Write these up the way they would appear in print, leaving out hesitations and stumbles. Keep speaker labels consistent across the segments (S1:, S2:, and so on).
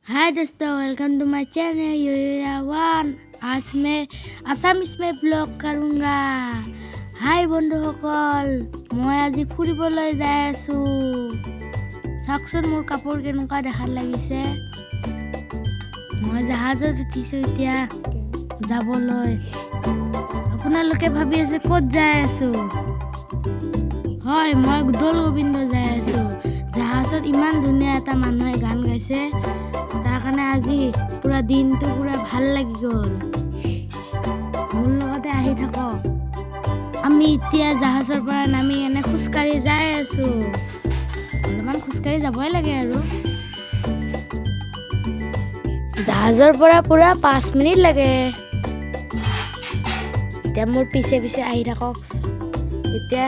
S1: हाय दोस्तों, welcome to my channel यूयावान। आज मैं आसामीज में ब्लॉग करूँगा। हाय বন্ধুসকল, মই আজি ফুৰিবলৈ যাই আছো। চাওকচোন মোৰ কাপোৰ কেনেকুৱা দেখাত লাগিছে। মই জাহাজত উঠিছো এতিয়া যাবলৈ। আপোনালোকে ভাবি আছে ক'ত যাই আছো? হয়, মই দৌল গোবিন্দ যাই আছো। জাহাজত ইমান ধুনীয়া এটা মানুহে গান গাইছে, তাৰ কাৰণে আজি পুৰা দিনটো পুৰা ভাল লাগি গ'ল। মোৰ লগতে আহি থাকক। আমি এতিয়া জাহাজৰ পৰা নামি এনে খোজকাঢ়ি যাই আছো। অলপমান খোজকাঢ়ি যাবই লাগে আৰু। জাহাজৰ পৰা পুৰা 5 মিনিট লাগে। এতিয়া মোৰ পিছে পিছে আহি থাকক। এতিয়া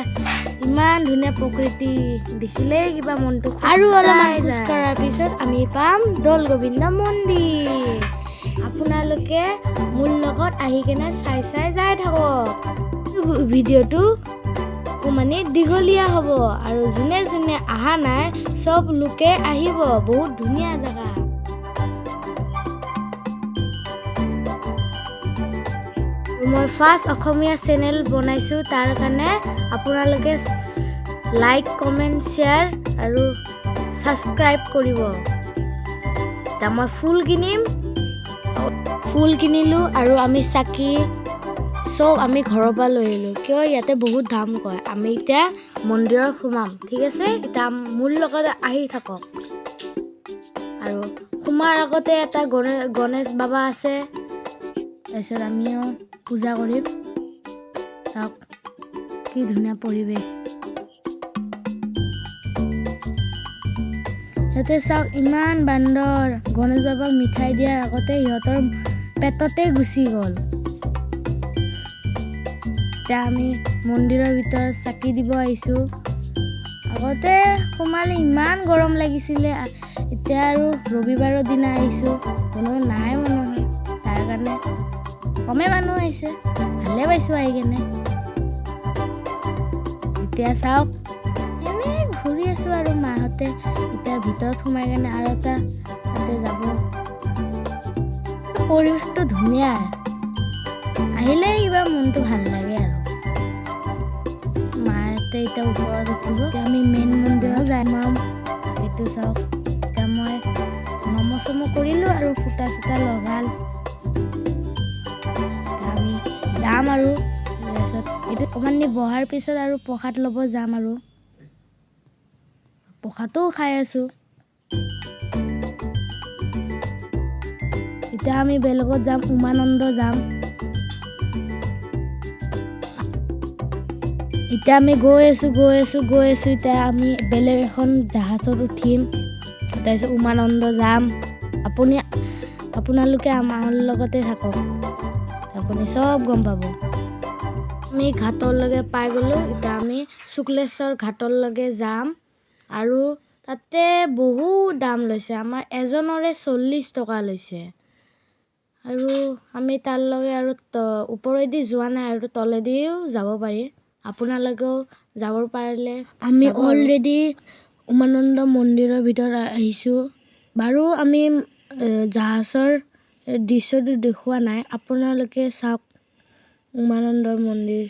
S1: ইমান ধুনীয়া প্ৰকৃতি দেখিলেই কিবা মনটো আৰু অলপমান খোজ কঢ়াৰ পিছত আমি পাম দৌল গোবিন্দ মন্দিৰ। আপোনালোকে মোৰ লগত আহি কেনে চাই যাই থাকক। ভিডিঅ'টো মানে দীঘলীয়া হ'ব আৰু যোনে যোনে অহা নাই চব লোকে আহিব। বহুত ধুনীয়া জেগা। মই ফাৰ্ষ্ট অসমীয়া চেনেল বনাইছোঁ, তাৰ কাৰণে আপোনালোকে লাইক, কমেণ্ট, শ্বেয়াৰ আৰু ছাবস্ক্ৰাইব কৰিব। এতিয়া মই ফুল কিনিলোঁ আৰু আমি চাকি চব আমি ঘৰৰ পৰা লৈ আহিলোঁ। কিয় ইয়াতে বহুত দাম কয়। আমি এতিয়া মন্দিৰত সোমাম, ঠিক আছে? এতিয়া মোৰ লগত আহি থাকক। আৰু সোমাৰ আগতে এটা গণেশ বাবা আছে। তাৰপিছত আমিও পূজা কৰিম। চাওক কি ধুনীয়া পৰিৱেশ। ইয়াতে চাওক ইমান বান্দৰ। গণেশ বাবাক মিঠাই দিয়াৰ আগতে সিহঁতৰ পেটতে গুচি গ'ল। এতিয়া আমি মন্দিৰৰ ভিতৰত চাকি দিব আহিছোঁ। আগতে সোমালে ইমান গৰম লাগিছিলে। এতিয়া আৰু ৰবিবাৰৰ দিনা আহিছোঁ, কোনো নাই মানুহ, তাৰ কাৰণে কমে মানুহ আহিছে। ভালে পাইছোঁ আহি কেনে। এতিয়া চাওক এনেই ঘূৰি আছোঁ আৰু মাহঁতে এতিয়া ভিতৰত সোমাই কেনে আৰু এটা তাতে যাব। পৰিৱেশটো ধুনীয়া, আহিলে কিবা মনটো ভাল লাগে আৰু। মাহঁতে এতিয়া ওপৰত উঠিব। এতিয়া আমি মেইন মন্দিৰত যাম। সেইটো চাওক। এতিয়া মই নম কৰিলোঁ আৰু ফুটা চুটা লগাল। আমি যাম আৰু তাৰপিছত এইটো অকণমান বহাৰ পিছত আৰু প্ৰসাদ ল'ব যাম আৰু প্ৰসাদো খাই আছোঁ। এতিয়া আমি বেলেগত যাম, উমানন্দ যাম। এতিয়া আমি গৈ আছোঁ। এতিয়া আমি বেলেগ এখন জাহাজত উঠিম, তাৰপিছত উমানন্দ যাম। আপোনালোকে আমাৰ লগতে থাকক, আপুনি চব গম পাব। আমি ঘাটলৈকে পাই গ'লোঁ। এতিয়া আমি শুক্লেশ্বৰ ঘাটলৈকে যাম আৰু তাতে বহুত দাম লৈছে। আমাৰ এজনৰে 40 টকা লৈছে। আৰু আমি তালৈকে আৰু ওপৰেদি যোৱা নাই আৰু তলেদিও যাব পাৰি। আপোনালোকেও যাব পাৰিলে। আমি অলৰেডি উমানন্দ মন্দিৰৰ ভিতৰত আহিছোঁ। বাৰু আমি জাহাজৰ দৃশ্যটো দেখুওৱা নাই, আপোনালোকে চাওক উমানন্দৰ মন্দিৰ।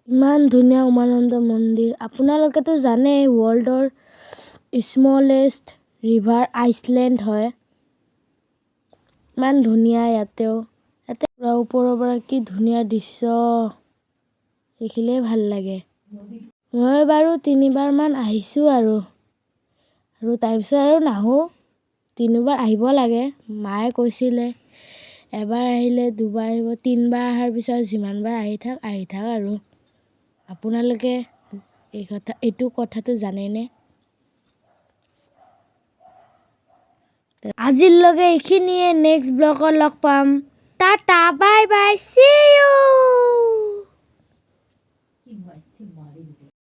S1: ইমান ধুনীয়া উমানন্দ মন্দিৰ। আপোনালোকেতো জানেই ৱৰ্ল্ডৰ স্মলেষ্ট ৰিভাৰ আইচলেণ্ড হয়। ইমান ধুনীয়া ইয়াতে ওপৰৰ পৰা কি ধুনীয়া দৃশ্য দেখিলেই ভাল লাগে। মই বাৰু 3বাৰমান আহিছোঁ আৰু তাৰপিছত আৰু নাহোঁ। 3বাৰ আহিব লাগে। মায়ে কৈছিলে এবাৰ আহিলে 2বাৰ আহিব, 3বাৰ অহাৰ পিছত যিমানবাৰ আহি থাক আৰু। আপোনালোকে এইটো কথাটো জানেনে? আজিলৈকে এইখিনিয়ে। নেক্সট ব্লগত লগ পাম। Tata, bye bye, see U.